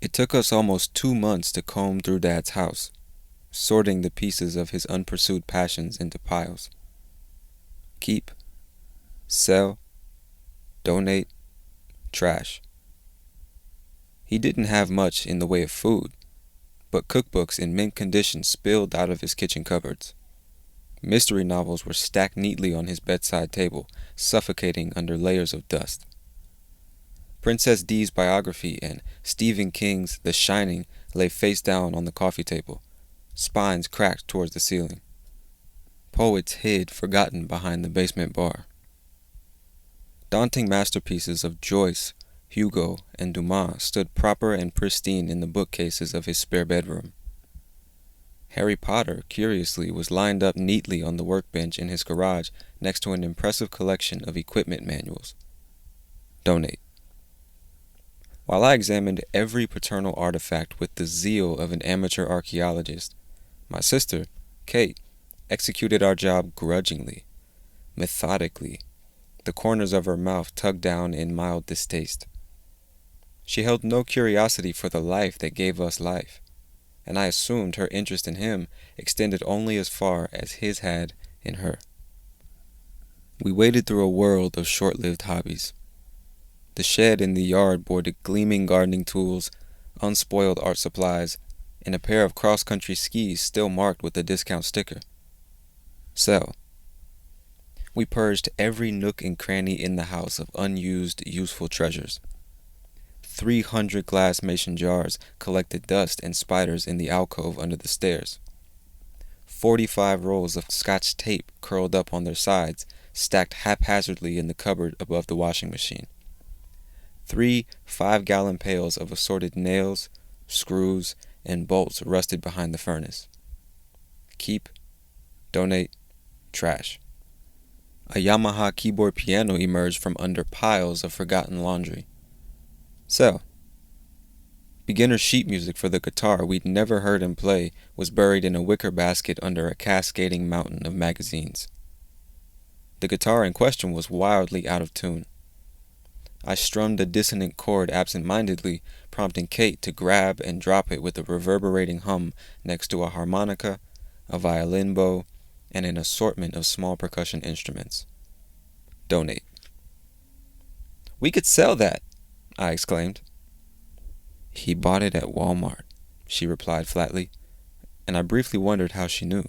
It took us almost 2 months to comb through Dad's house, sorting the pieces of his unpursued passions into piles. Keep, sell, donate, trash. He didn't have much in the way of food, but cookbooks in mint condition spilled out of his kitchen cupboards. Mystery novels were stacked neatly on his bedside table, suffocating under layers of dust. Princess Di's biography and Stephen King's The Shining lay face down on the coffee table, spines cracked towards the ceiling. Poets hid forgotten behind the basement bar. Daunting masterpieces of Joyce, Hugo, and Dumas stood proper and pristine in the bookcases of his spare bedroom. Harry Potter, curiously, was lined up neatly on the workbench in his garage next to an impressive collection of equipment manuals. Donate. While I examined every paternal artifact with the zeal of an amateur archaeologist, my sister, Kate, executed our job grudgingly, methodically, the corners of her mouth tugged down in mild distaste. She held no curiosity for the life that gave us life, and I assumed her interest in him extended only as far as his had in her. We waded through a world of short-lived hobbies. The shed in the yard bore gleaming gardening tools, unspoiled art supplies, and a pair of cross-country skis still marked with a discount sticker. Sell. We purged every nook and cranny in the house of unused, useful treasures. 300 glass mason jars collected dust and spiders in the alcove under the stairs. 45 rolls of Scotch tape curled up on their sides, stacked haphazardly in the cupboard above the washing machine. 3 5-gallon pails of assorted nails, screws, and bolts rusted behind the furnace. Keep, donate, trash. A Yamaha keyboard piano emerged from under piles of forgotten laundry. Sell. Beginner sheet music for the guitar we'd never heard him play was buried in a wicker basket under a cascading mountain of magazines. The guitar in question was wildly out of tune. I strummed a dissonant chord absent-mindedly, prompting Kate to grab and drop it with a reverberating hum next to a harmonica, a violin bow, and an assortment of small percussion instruments. Donate. "We could sell that," I exclaimed. "He bought it at Walmart," she replied flatly, and I briefly wondered how she knew.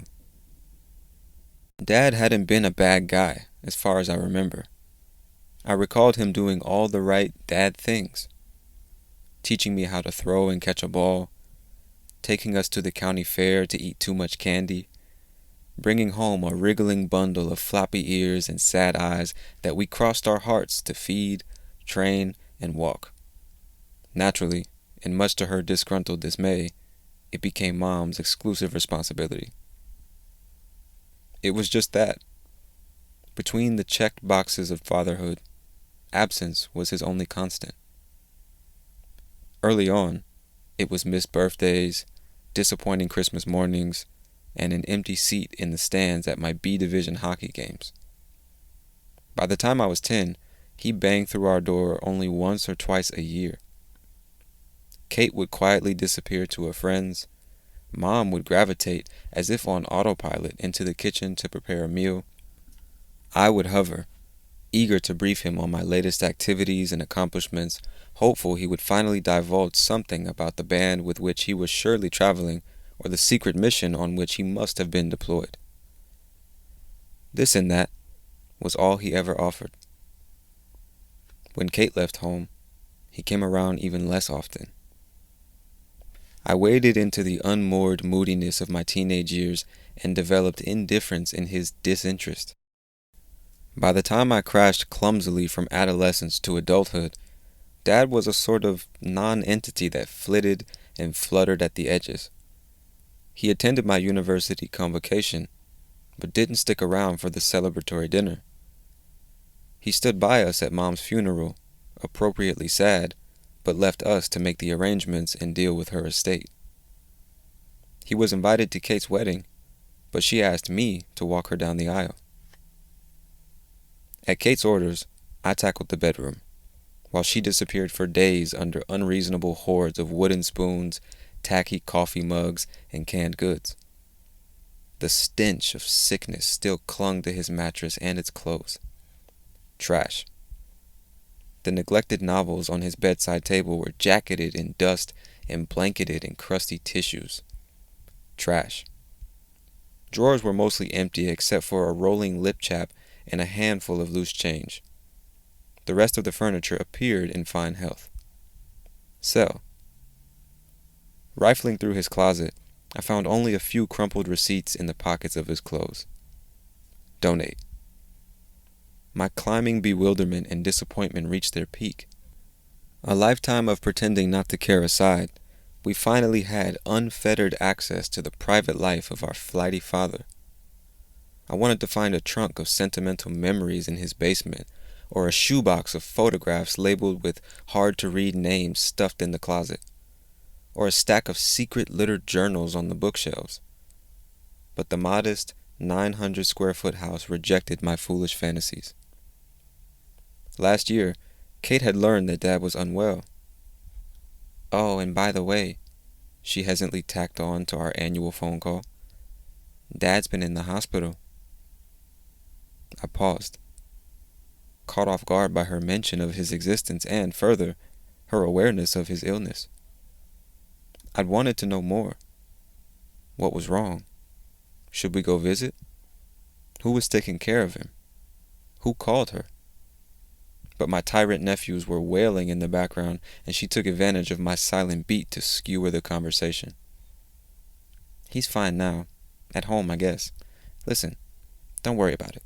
Dad hadn't been a bad guy, as far as I remember. I recalled him doing all the right dad things. Teaching me how to throw and catch a ball, taking us to the county fair to eat too much candy, bringing home a wriggling bundle of floppy ears and sad eyes that we crossed our hearts to feed, train, and walk. Naturally, and much to her disgruntled dismay, it became Mom's exclusive responsibility. It was just that. Between the checked boxes of fatherhood, absence was his only constant. Early on, it was missed birthdays, disappointing Christmas mornings, and an empty seat in the stands at my B Division hockey games. By the time I was 10, he banged through our door only once or twice a year. Kate would quietly disappear to her friends. Mom would gravitate, as if on autopilot, into the kitchen to prepare a meal. I would hover, eager to brief him on my latest activities and accomplishments, hopeful he would finally divulge something about the band with which he was surely traveling or the secret mission on which he must have been deployed. This and that was all he ever offered. When Kate left home, he came around even less often. I waded into the unmoored moodiness of my teenage years and developed indifference in his disinterest. By the time I crashed clumsily from adolescence to adulthood, Dad was a sort of non-entity that flitted and fluttered at the edges. He attended my university convocation, but didn't stick around for the celebratory dinner. He stood by us at Mom's funeral, appropriately sad, but left us to make the arrangements and deal with her estate. He was invited to Kate's wedding, but she asked me to walk her down the aisle. At Kate's orders, I tackled the bedroom, while she disappeared for days under unreasonable hordes of wooden spoons, tacky coffee mugs, and canned goods. The stench of sickness still clung to his mattress and its clothes. Trash. The neglected novels on his bedside table were jacketed in dust and blanketed in crusty tissues. Trash. Drawers were mostly empty except for a rolling lip chap and a handful of loose change. The rest of the furniture appeared in fine health. Sell. Rifling through his closet, I found only a few crumpled receipts in the pockets of his clothes. Donate. My climbing bewilderment and disappointment reached their peak. A lifetime of pretending not to care aside, we finally had unfettered access to the private life of our flighty father. I wanted to find a trunk of sentimental memories in his basement, or a shoebox of photographs labeled with hard-to-read names stuffed in the closet, or a stack of secret littered journals on the bookshelves. But the modest 900-square-foot house rejected my foolish fantasies. Last year, Kate had learned that Dad was unwell. Oh, and by the way, she hesitantly tacked on to our annual phone call, Dad's been in the hospital. I paused, caught off guard by her mention of his existence and, further, her awareness of his illness. I'd wanted to know more. What was wrong? Should we go visit? Who was taking care of him? Who called her? But my tyrant nephews were wailing in the background, and she took advantage of my silent beat to skewer the conversation. He's fine now. At home, I guess. Listen, don't worry about it.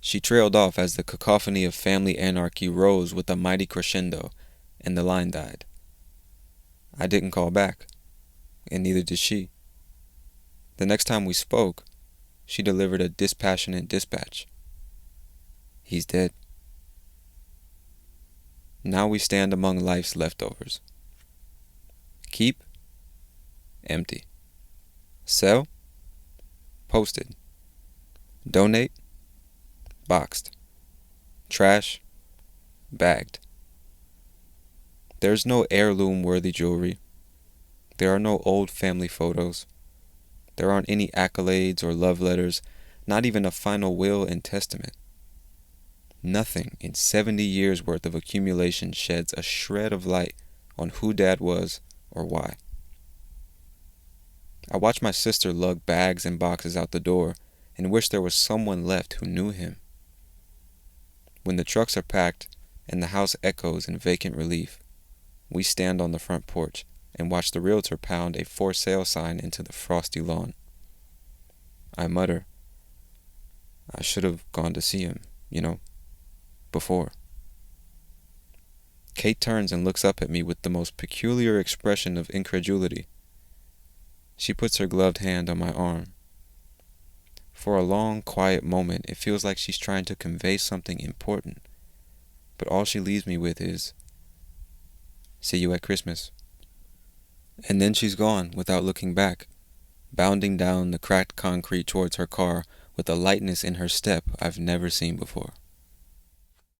She trailed off as the cacophony of family anarchy rose with a mighty crescendo, and the line died. I didn't call back, and neither did she. The next time we spoke, she delivered a dispassionate dispatch. He's dead. Now we stand among life's leftovers. Keep? Empty. Sell? Posted. Donate? Boxed. Trash? Bagged. There's no heirloom-worthy jewelry. There are no old family photos. There aren't any accolades or love letters, not even a final will and testament. Nothing in 70 years' worth of accumulation sheds a shred of light on who Dad was or why. I watched my sister lug bags and boxes out the door and wish there was someone left who knew him. When the trucks are packed and the house echoes in vacant relief, we stand on the front porch and watch the realtor pound a for sale sign into the frosty lawn. I mutter, I should have gone to see him, before. Kate turns and looks up at me with the most peculiar expression of incredulity. She puts her gloved hand on my arm. For a long, quiet moment, it feels like she's trying to convey something important, but all she leaves me with is, see you at Christmas. And then she's gone without looking back, bounding down the cracked concrete towards her car with a lightness in her step I've never seen before.